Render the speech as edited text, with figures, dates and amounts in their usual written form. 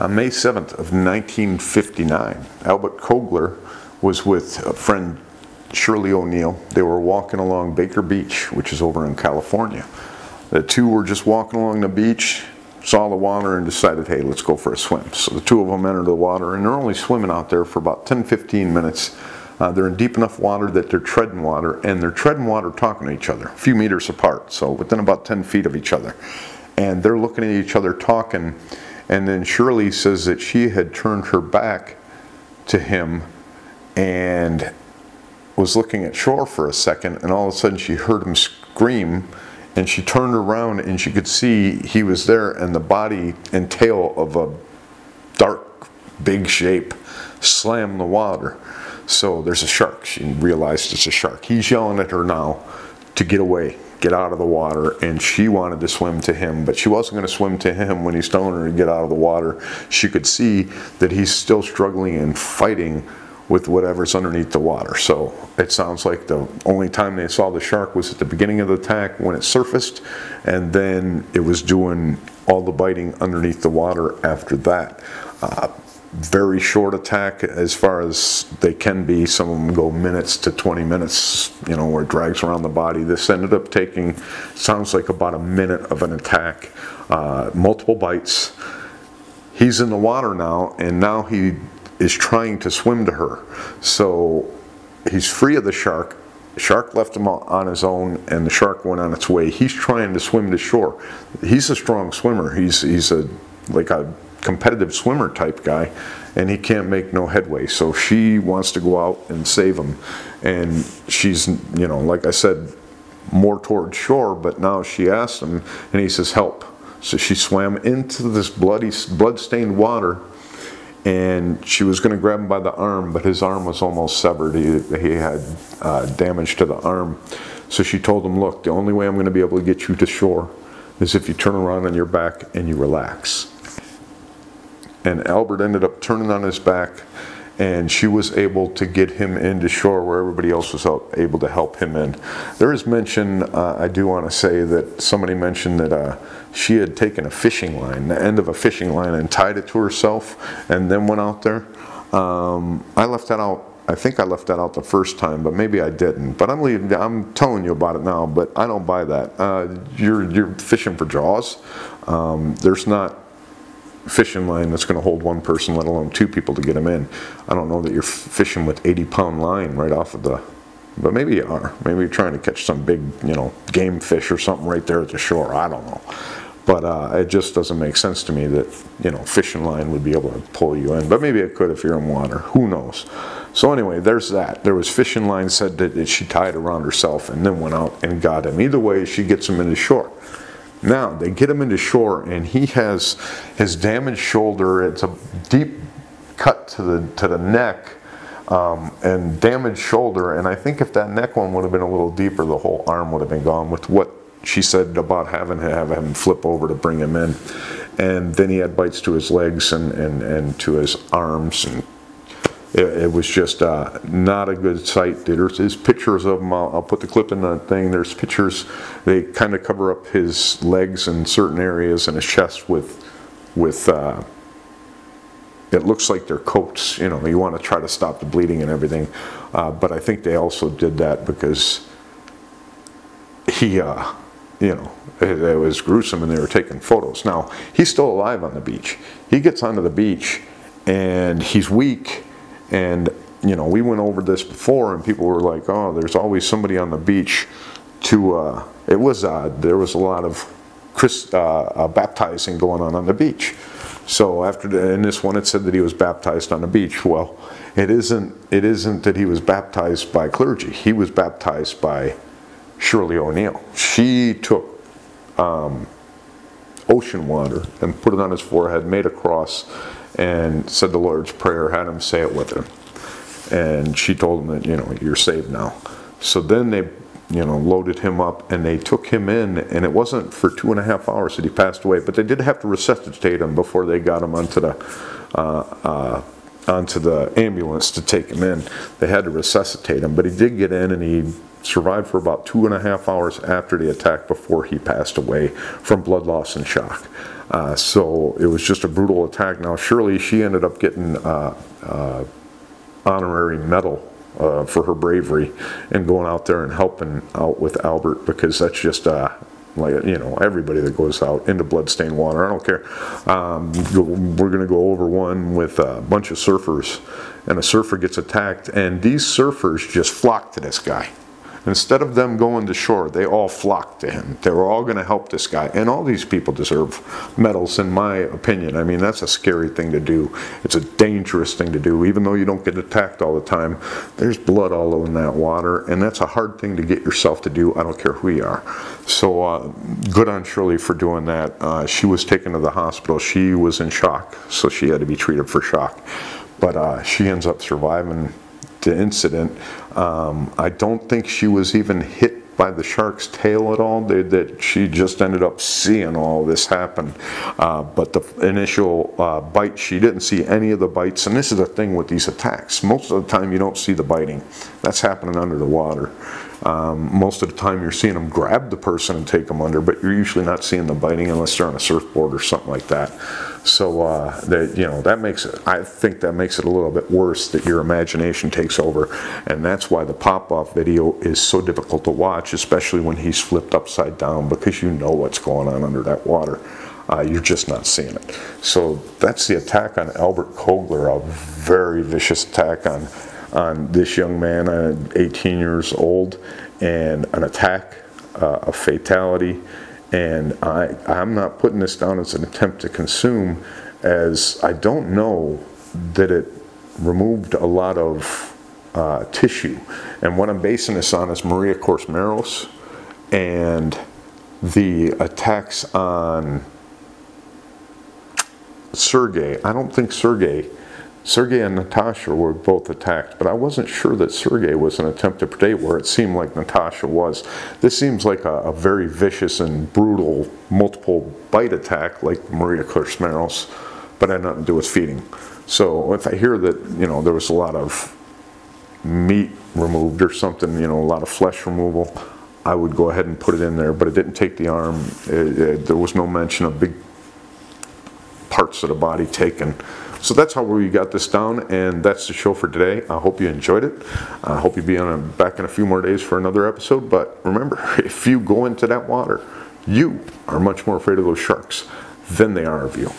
On May 7th of 1959, Albert Kogler was with a friend, Shirley O'Neill. They were walking along Baker Beach, which is over in California. The two were just walking along the beach, saw the water, and decided, hey, let's go for a swim. So the two of them entered the water, and they're only swimming out there for about 10-15 minutes. They're in deep enough water that they're treading water, and they're treading water talking to each other, a few meters apart, so within about 10 feet of each other. And they're looking at each other talking, and then Shirley says that she had turned her back to him and was looking at shore for a second, and all of a sudden she heard him scream, and she turned around and she could see he was there, and the body and tail of a dark, big shape slammed the water. So there's a shark. She realized it's a shark. He's yelling at her now to get away, get out of the water, and she wanted to swim to him, but she wasn't going to swim to him when he's telling her to get out of the water. She could see that he's still struggling and fighting with whatever's underneath the water. So it sounds like the only time they saw the shark was at the beginning of the attack when it surfaced, and then it was doing all the biting underneath the water after that. Very short attack as far as they can be. Some of them go minutes to 20 minutes, you know, where it drags around the body. This ended up taking, sounds like about a minute of an attack, multiple bites. He's in the water now, and now he is trying to swim to her. So he's free of the shark. The shark left him on his own, and the shark went on its way. He's trying to swim to shore. He's a strong swimmer. He's like a competitive swimmer type guy, and he can't make no headway. So she wants to go out and save him, and she's, you know, like I said, more toward shore, but now she asks him, and he says, help. So she swam into this blood-stained water, and she was going to grab him by the arm, but his arm was almost severed. He had damage to the arm. So she told him, look, the only way I'm going to be able to get you to shore is if you turn around on your back and you relax. And Albert ended up turning on his back, and she was able to get him into shore where everybody else was able to help him in. There is mention, I do want to say that somebody mentioned that she had taken a fishing line, the end of a fishing line, and tied it to herself and then went out there. I left that out. I think I left that out the first time, but maybe I didn't. But I'm telling you about it now, but I don't buy that. You're fishing for jaws. There's not fishing line that's going to hold one person, let alone two people to get them in. I don't know that you're fishing with 80-pound line right off of the, but maybe you are. Maybe you're trying to catch some big, you know, game fish or something right there at the shore. I don't know. But it just doesn't make sense to me that, you know, fishing line would be able to pull you in. But maybe it could if you're in water. Who knows? So anyway, there's that. There was fishing line said that she tied around herself and then went out and got him. Either way, she gets him into shore. Now, they get him into shore, and he has his damaged shoulder. It's a deep cut to the neck, and damaged shoulder. And I think if that neck one would have been a little deeper, the whole arm would have been gone, with what she said about having to have him flip over to bring him in. And then he had bites to his legs and to his arms, and it was just not a good sight. There's pictures of him. I'll put the clip in the thing. There's pictures. They kind of cover up his legs in certain areas and his chest with it looks like they're coats. You know, you want to try to stop the bleeding and everything. But I think they also did that because he, you know, it was gruesome, and they were taking photos. Now, he's still alive on the beach. He gets onto the beach, and he's weak. And, you know, we went over this before, and people were like, oh, there's always somebody on the beach to, there was a lot of baptizing going on the beach. So in this one, it said that he was baptized on the beach. Well, it isn't that he was baptized by clergy. He was baptized by Shirley O'Neill. She took ocean water and put it on his forehead, made a cross, and said the Lord's Prayer, had him say it with him. And she told him that, you know, you're saved now. So then they, you know, loaded him up, and they took him in, and it wasn't for 2.5 hours that he passed away, but they did have to resuscitate him before they got him onto the ambulance to take him in. They had to resuscitate him, but he did get in, and he survived for about 2.5 hours after the attack before he passed away from blood loss and shock. So it was just a brutal attack. Now Shirley, she ended up getting honorary medal for her bravery and going out there and helping out with Albert, because that's just like, you know, everybody that goes out into bloodstained water, I don't care. We're going to go over one with a bunch of surfers, and a surfer gets attacked, and these surfers just flock to this guy. Instead of them going to shore, they all flocked to him. They were all going to help this guy. And all these people deserve medals, in my opinion. I mean, that's a scary thing to do. It's a dangerous thing to do. Even though you don't get attacked all the time, there's blood all over that water, and that's a hard thing to get yourself to do. I don't care who you are. So good on Shirley for doing that. She was taken to the hospital. She was in shock, so she had to be treated for shock. But she ends up surviving the incident. I don't think she was even hit by the shark's tail at all. That she just ended up seeing all this happen. But the initial bite, she didn't see any of the bites. And this is the thing with these attacks. Most of the time you don't see the biting. That's happening under the water. Most of the time you're seeing them grab the person and take them under, but you're usually not seeing the biting unless they're on a surfboard or something like that. So that, you know, that makes it, I think that makes it a little bit worse, that your imagination takes over, and that's why the pop-off video is so difficult to watch, especially when he's flipped upside down, because you know what's going on under that water. You're just not seeing it. So that's the attack on Albert Kogler, a very vicious attack on this young man, 18 years old, and an attack, a fatality. And I'm not putting this down as an attempt to consume, as I don't know that it removed a lot of tissue. And what I'm basing this on is Maria Korsmeros and the attacks on Sergey. I don't think Sergey and Natasha were both attacked, but I wasn't sure that Sergey was an attempt to predate, where it seemed like Natasha was. This seems like a very vicious and brutal multiple bite attack like Maria Korsmeros, but had nothing to do with feeding. So if I hear that, you know, there was a lot of meat removed or something, you know, a lot of flesh removal, I would go ahead and put it in there, but it didn't take the arm. There was no mention of big parts of the body taken. So that's how we got this down, and that's the show for today. I hope you enjoyed it. I hope you'll be back in a few more days for another episode. But remember, if you go into that water, you are much more afraid of those sharks than they are of you.